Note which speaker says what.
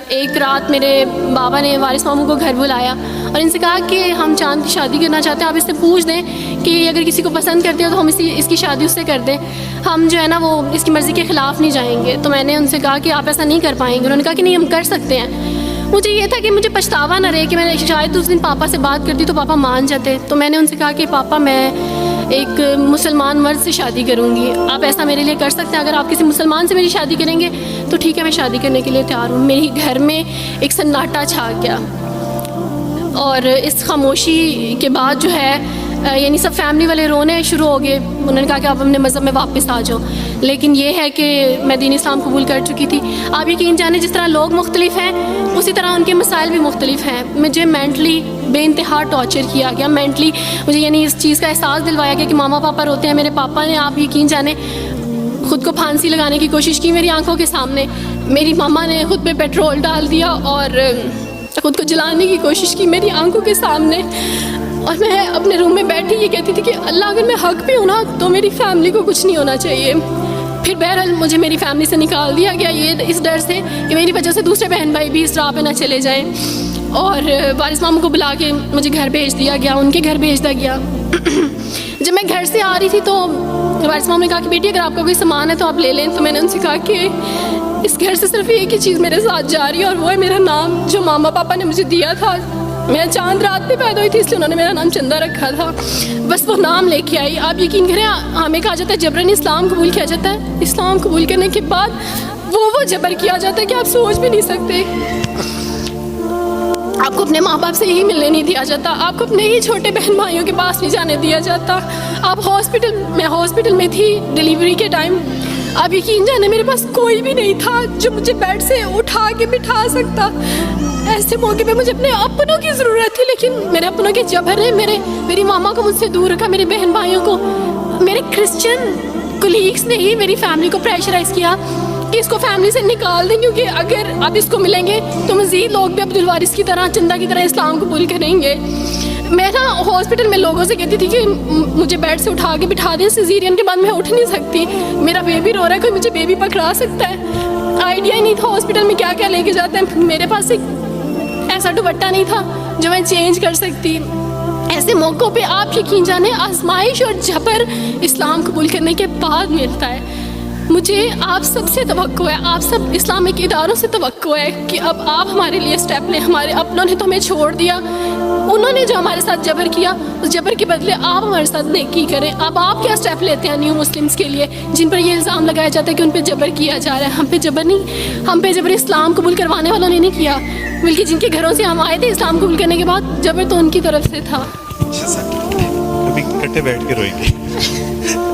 Speaker 1: ایک رات میرے بابا نے وارث ماموں کو گھر بلایا اور ان سے کہا کہ ہم چاند کی شادی کرنا چاہتے ہیں, آپ اس سے پوچھ دیں کہ اگر کسی کو پسند کرتے ہو تو ہم اس کی شادی اس سے کر دیں, ہم جو ہے نا وہ اس کی مرضی کے خلاف نہیں جائیں گے. تو میں نے ان سے کہا کہ آپ ایسا نہیں کر پائیں گے. انہوں نے کہا کہ نہیں, ہم کر سکتے ہیں. مجھے یہ تھا کہ مجھے پچھتاوا نہ رہے کہ میں نے شاید اس دن پاپا سے بات کرتی تو پاپا مان جاتے. تو میں نے ان سے کہا کہ پاپا میں ایک مسلمان مرد سے شادی کروں گی, آپ ایسا میرے لیے کر سکتے ہیں؟ اگر آپ کسی مسلمان سے میری شادی کریں گے تو ٹھیک ہے, میں شادی کرنے کے لیے تیار ہوں. میری گھر میں ایک سناٹا چھا گیا اور اس خاموشی کے بعد جو ہے یعنی سب فیملی والے رونے شروع ہو گئے. انہوں نے کہا کہ آپ اپنے مذہب میں واپس آ جاؤ. لیکن یہ ہے کہ میں دین اسلام قبول کر چکی تھی. آپ یقین جانیں جس طرح لوگ مختلف ہیں اسی طرح ان کے مسائل بھی مختلف ہیں. مجھے مینٹلی بے انتہا ٹارچر کیا گیا. مینٹلی مجھے یعنی اس چیز کا احساس دلوایا گیا کہ ماما پاپا روتے ہیں. میرے پاپا نے آپ یقین جانیں خود کو پھانسی لگانے کی کوشش کی میری آنکھوں کے سامنے. میری ماما نے خود پہ پیٹرول ڈال دیا اور خود کو جلانے کی کوشش کی میری آنکھوں کے سامنے. اور میں اپنے روم میں بیٹھی یہ کہتی تھی کہ اللہ اگر میں حق پہ ہوں نا تو میری فیملی کو کچھ نہیں ہونا چاہیے. پھر بہرحال مجھے میری فیملی سے نکال دیا گیا یہ اس ڈر سے کہ میری وجہ سے دوسرے بہن بھائی بھی اس راہ پہ نہ چلے جائیں. اور وارث ماموں کو بلا کے مجھے گھر بھیج دیا گیا, ان کے گھر بھیج دیا گیا. جب میں گھر سے آ رہی تھی تو وارث ماموں نے کہا کہ بیٹی اگر آپ کا کوئی سامان ہے تو آپ لے لیں. تو میں نے ان سے کہا کہ اس گھر سے صرف ایک ہی چیز میرے ساتھ جا رہی ہے اور وہ ہے میرا نام جو ماما پاپا نے مجھے دیا تھا. میں چاند رات پہ پیدا ہوئی تھی اس لیے انہوں نے میرا نام چندہ رکھا تھا. بس وہ نام لے کے آئی. آپ یقین کریں ہمیں کہا جاتا ہے جبراً اسلام قبول کیا جاتا ہے. اسلام قبول کرنے کے بعد وہ جبر کیا جاتا ہے کہ آپ سوچ بھی نہیں سکتے. آپ کو اپنے ماں باپ سے ہی ملنے نہیں دیا جاتا, آپ کو اپنے ہی چھوٹے بہن بھائیوں کے پاس نہیں جانے دیا جاتا. آپ ہاسپٹل میں تھی ڈیلیوری کے ٹائم. آپ یقین جانے میرے پاس کوئی بھی نہیں تھا جو مجھے بیڈ سے اٹھا کے بٹھا سکتا. ایسے موقع پہ مجھے اپنے اپنوں کی ضرورت تھی, لیکن میرے اپنوں کے جبر نے میری ماما کو مجھ سے دور رکھا. میرے بہن بھائیوں کو, میرے کرسچن کولیگس نے ہی میری فیملی کو پریشرائز کیا کہ اس کو فیملی سے نکال دیں, کیونکہ اگر آپ اس کو ملیں گے تو مزید لوگ بھی عبدالوارث کی طرح چندہ کی طرح اسلام قبول کریں گے. میں نا ہاسپٹل میں لوگوں سے کہتی تھی کہ مجھے بیڈ سے اٹھا کے بٹھا دیں, سیزیرین کے بعد میں اٹھ نہیں سکتی, میرا بیبی رو رہا ہے, کوئی مجھے بیبی پکڑا سکتا ہے. آئیڈیا ہی نہیں تھا ہاسپٹل میں کیا کیا لے کے جاتے ہیں. میرے پاس ایک ایسا دوپٹہ نہیں تھا جو میں چینج کر سکتی. ایسے موقعوں پہ آپ یقین جانیں آزمائش اور جبر اسلام قبول کرنے کے بعد ملتا ہے. مجھے آپ سب سے توقع ہے, آپ سب اسلامک اداروں سے توقع ہے کہ اب آپ ہمارے لیے اسٹیپ لیں. ہمارے اپنوں نے تو ہمیں چھوڑ دیا, انہوں نے جو ہمارے ساتھ جبر کیا اس جبر کے بدلے آپ ہمارے ساتھ نیکی کریں. اب آپ کیا اسٹیپ لیتے ہیں نیو مسلمس کے لیے جن پر یہ الزام لگایا جاتا ہے کہ ان پہ جبر کیا جا رہا ہے؟ ہم پہ جبر نہیں, ہم پہ جبر اسلام قبول کروانے والوں نے نہیں کیا, بلکہ جن کے گھروں سے ہم آئے تھے اسلام قبول کرنے کے بعد جبر تو ان کی طرف سے تھا.
Speaker 2: ابھی کٹے بیٹھ کے روئیں گے.